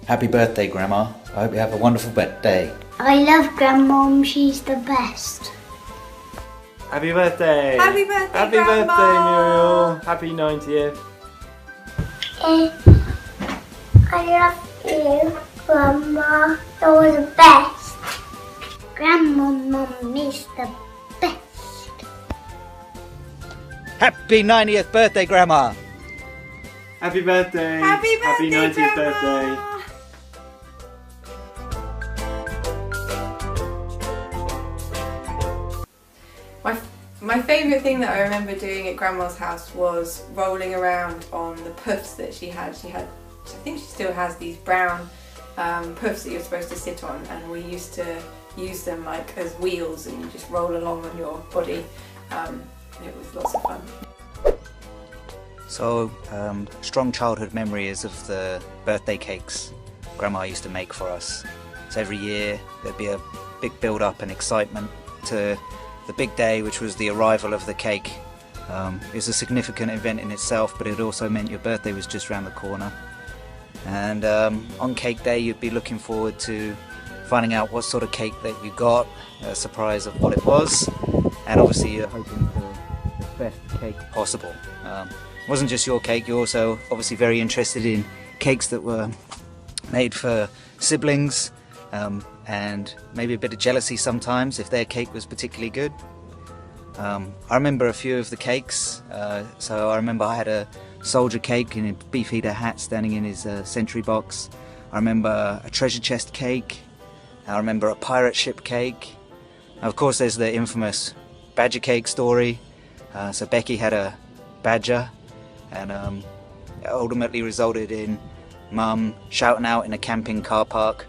Happy birthday, Grandma. I hope you have a wonderful day. I love Grandmom, she's the best. Happy birthday! Happy birthday, Happy Grandma! birthday, Muriel! Happy 90th! I love you, Grandma. You're the best. Grandmom is the best. Happy 90th birthday, Grandma. Happy birthday! Happy birthday, Happy 90th Grandma! birthday! My favourite thing that I remember doing at Grandma's house was rolling around on the puffs that she had. I think she still has these brown puffs that you're supposed to sit on, and we used to use them like as wheels and you just roll along on your body. It was lots of fun. So, strong childhood memories of the birthday cakes Grandma used to make for us. So every year there'd be a big build-up and excitement to the big day, which was the arrival of the cake. It was a significant event in itself, but it also meant your birthday was just around the corner. And on cake day you'd be looking forward to finding out what sort of cake that you got, a surprise of what it was, and obviously you're hoping for the best cake possible. It wasn't just your cake, you're also obviously very interested in cakes that were made for siblings, and maybe a bit of jealousy sometimes if their cake was particularly good. I remember a few of the cakes, so I remember I had a soldier cake in a Beefeater hat standing in his sentry box. I remember a treasure chest cake. I remember a pirate ship cake. Now, of course there's the infamous badger cake story. So Becky had a badger, and it ultimately resulted in Mum shouting out in a camping car park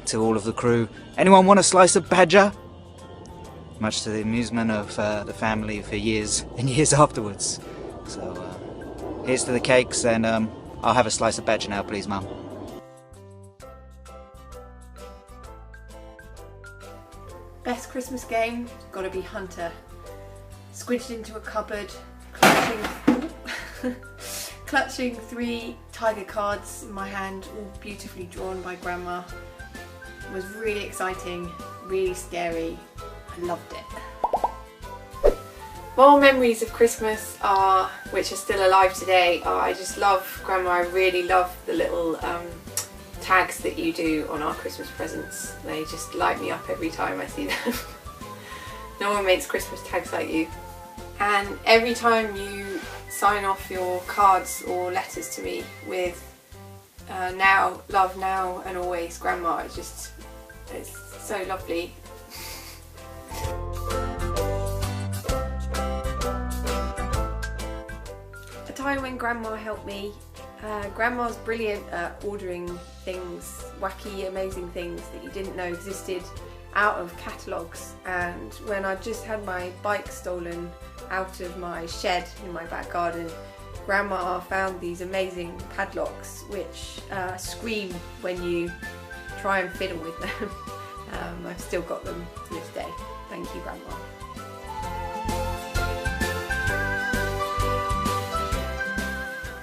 to all of the crew, "Anyone want a slice of badger?" Much to the amusement of the family for years and years afterwards. So here's to the cakes, and I'll have a slice of badger now, please, Mum. Best Christmas game, gotta be Hunter. Squidged into a cupboard, clutching 3 tiger cards in my hand, all beautifully drawn by Grandma. It was really exciting, really scary. I loved it. More memories of Christmas which are still alive today, I just love Grandma. I really love the little tags that you do on our Christmas presents. They just light me up every time I see them. No one makes Christmas tags like you. And every time you sign off your cards or letters to me with now, love now and always, Grandma, it's so lovely. A time when Grandma helped me. Grandma's brilliant at ordering things, wacky, amazing things that you didn't know existed out of catalogues. And when I just had my bike stolen out of my shed in my back garden, Grandma found these amazing padlocks which scream when you try and fiddle with them. I've still got them to this day. Thank you, Grandma.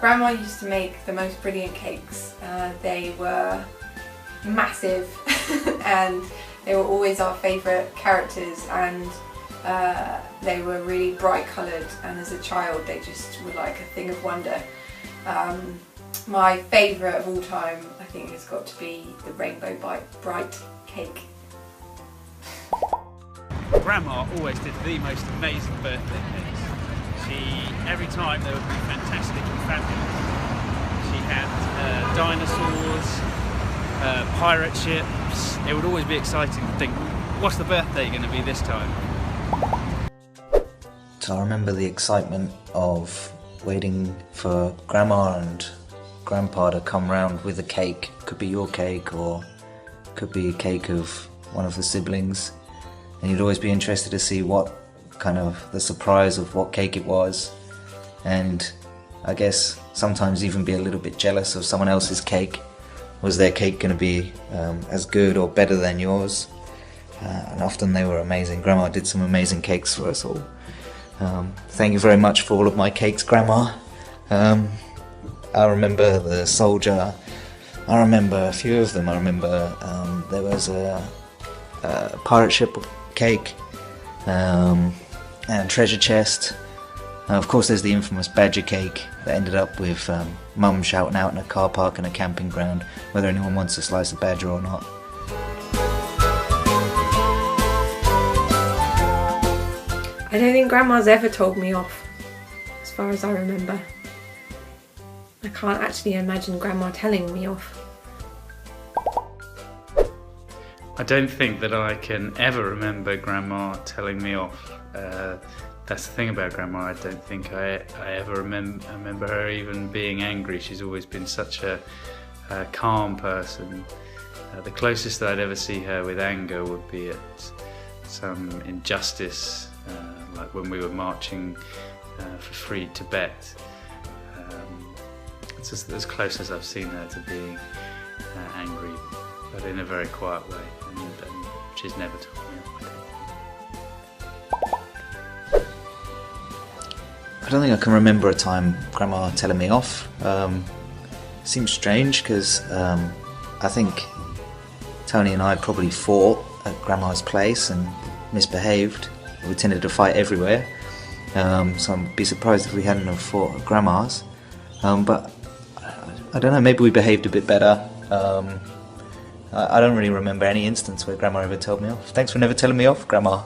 Grandma used to make the most brilliant cakes. They were massive and they were always our favourite characters, and they were really bright coloured, and as a child they just were like a thing of wonder. My favourite of all time, I think, has got to be the Rainbow Bright cake. Grandma always did the most amazing birthday cakes. Every time they would be fantastic and fabulous. She had dinosaurs, pirate ships. It would always be exciting to think, what's the birthday going to be this time? So I remember the excitement of waiting for Grandma and Grandpa to come round with a cake. Could be your cake or could be a cake of one of the siblings. And you'd always be interested to see what kind of the surprise of what cake it was. And I guess sometimes even be a little bit jealous of someone else's cake. Was their cake going to be as good or better than yours? And often they were amazing. Grandma did some amazing cakes for us all. Thank you very much for all of my cakes, Grandma. I remember the soldier. I remember a few of them. I remember there was a pirate ship cake and treasure chest. Of course there's the infamous badger cake that ended up with Mum shouting out in a car park and a camping ground whether anyone wants a slice of badger or not. I don't think Grandma's ever told me off, as far as I remember. I can't actually imagine Grandma telling me off. I don't think that I can ever remember Grandma telling me off. That's the thing about Grandma, I don't think I ever remember her even being angry. She's always been such a calm person. The closest that I'd ever see her with anger would be at some injustice, like when we were marching for free Tibet. It's just as close as I've seen her to being angry, but in a very quiet way, and she's never told me off, I don't think. I don't think I can remember a time Grandma telling me off. Seems strange because I think Tony and I probably fought at Grandma's place and misbehaved. We tended to fight everywhere, so I'd be surprised if we hadn't have fought at Grandma's. But I don't know, maybe we behaved a bit better. I don't really remember any instance where Grandma ever told me off. Thanks for never telling me off, Grandma.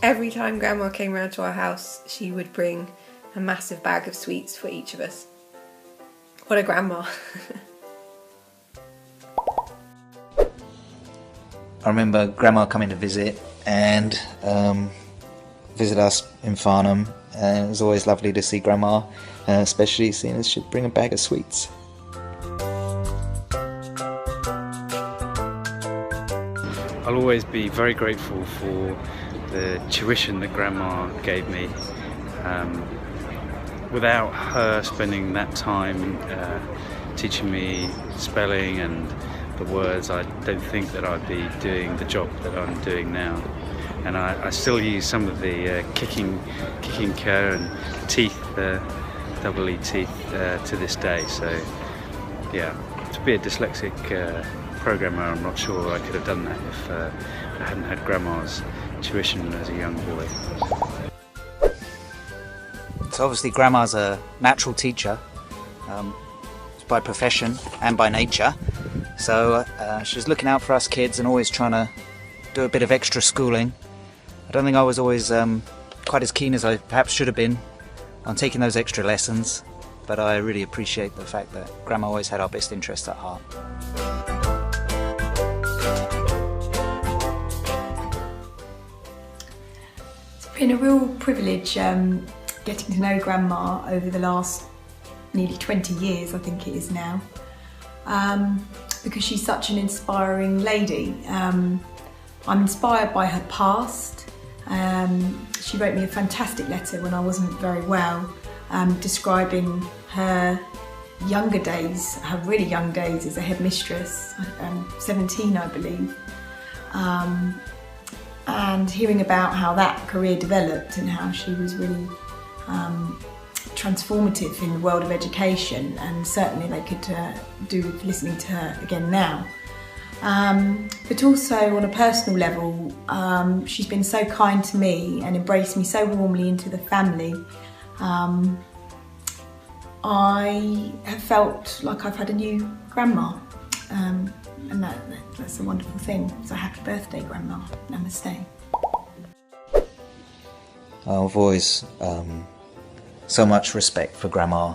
Every time Grandma came round to our house, she would bring a massive bag of sweets for each of us. What a grandma. I remember Grandma coming to visit and visit us in Farnham, and it was always lovely to see Grandma, especially seeing as she'd bring a bag of sweets. I'll always be very grateful for the tuition that Grandma gave me. Without her spending that time teaching me spelling and the words, I don't think that I'd be doing the job that I'm doing now. And I still use some of the kicking care and teeth, double E teeth, to this day. So yeah, to be a dyslexic programmer, I'm not sure I could have done that if I hadn't had Grandma's tuition as a young boy. So obviously Grandma's a natural teacher, by profession and by nature. So she's looking out for us kids and always trying to do a bit of extra schooling. I don't think I was always quite as keen as I perhaps should have been on taking those extra lessons, but I really appreciate the fact that Grandma always had our best interests at heart. It's been a real privilege getting to know Grandma over the last nearly 20 years, I think it is now, because she's such an inspiring lady. I'm inspired by her past. She wrote me a fantastic letter when I wasn't very well, describing her younger days, her really young days as a headmistress, 17 I believe, and hearing about how that career developed and how she was really transformative in the world of education, and certainly they could do with listening to her again now. But also on a personal level, she's been so kind to me and embraced me so warmly into the family. I have felt like I've had a new grandma, and that's a wonderful thing. So happy birthday, Grandma. Namaste. I've always so much respect for Grandma.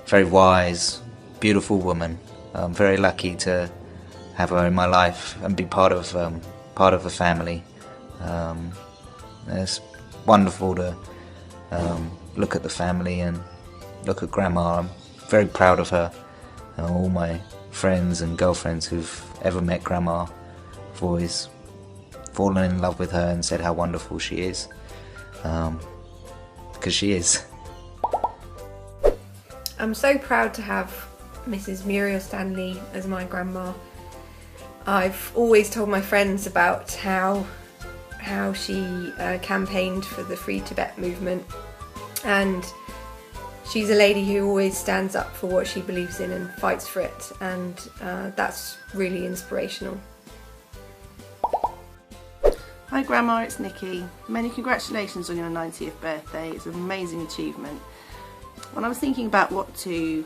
Very wise, beautiful woman. I'm very lucky to have her in my life and be part of a family. It's wonderful to look at the family and look at Grandma. I'm very proud of her. All my friends and girlfriends who've ever met Grandma have always fallen in love with her and said how wonderful she is, because she is. I'm so proud to have Mrs. Muriel Stanley as my grandma. I've always told my friends about how she campaigned for the Free Tibet movement, and she's a lady who always stands up for what she believes in and fights for it, and that's really inspirational. Hi Grandma, it's Nikki. Many congratulations on your 90th birthday. It's an amazing achievement. When I was thinking about what to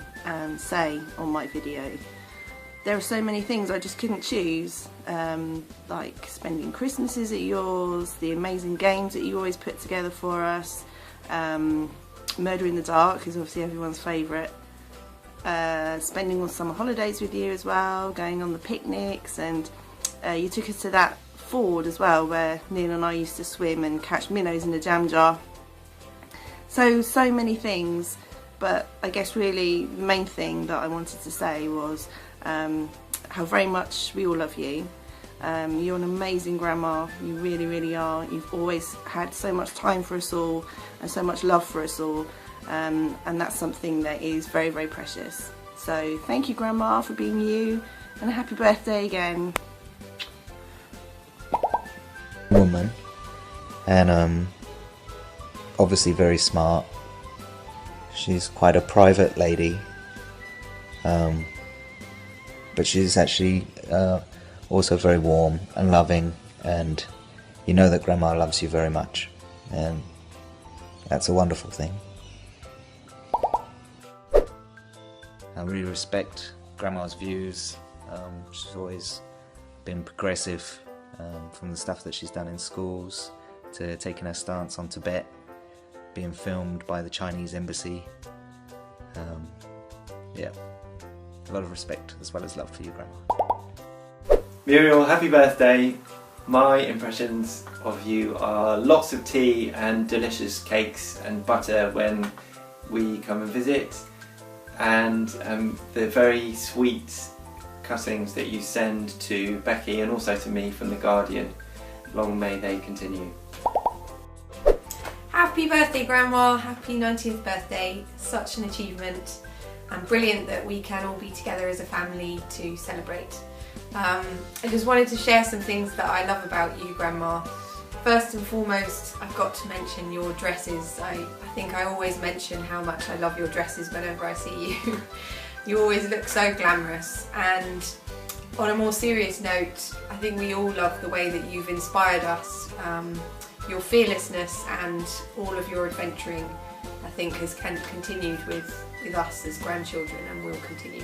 say on my video, there are so many things I just couldn't choose, like spending Christmases at yours, the amazing games that you always put together for us, Murder in the Dark is obviously everyone's favourite, spending all summer holidays with you as well, going on the picnics, and you took us to that ford as well where Neil and I used to swim and catch minnows in a jam jar. So many things, but I guess really the main thing that I wanted to say was how very much we all love you. You're an amazing grandma, you really, really are. You've always had so much time for us all and so much love for us all, and that's something that is very, very precious. So thank you Grandma for being you, and a happy birthday again. Woman, and obviously very smart. She's quite a private lady, but she's actually also very warm and loving, and you know that Grandma loves you very much, and that's a wonderful thing. I really respect Grandma's views. She's always been progressive, from the stuff that she's done in schools to taking her stance on Tibet, being filmed by the Chinese embassy. Yeah, a lot of respect as well as love for you, Grandma. Muriel, happy birthday. My impressions of you are lots of tea and delicious cakes and butter when we come and visit, and the very sweet cuttings that you send to Becky and also to me from The Guardian. Long may they continue. Happy birthday Grandma, happy 90th birthday. Such an achievement, and brilliant that we can all be together as a family to celebrate. I just wanted to share some things that I love about you Grandma. First and foremost, I've got to mention your dresses. I think I always mention how much I love your dresses whenever I see you. You always look so glamorous, and on a more serious note, I think we all love the way that you've inspired us. Your fearlessness and all of your adventuring, I think, has continued with us as grandchildren and will continue.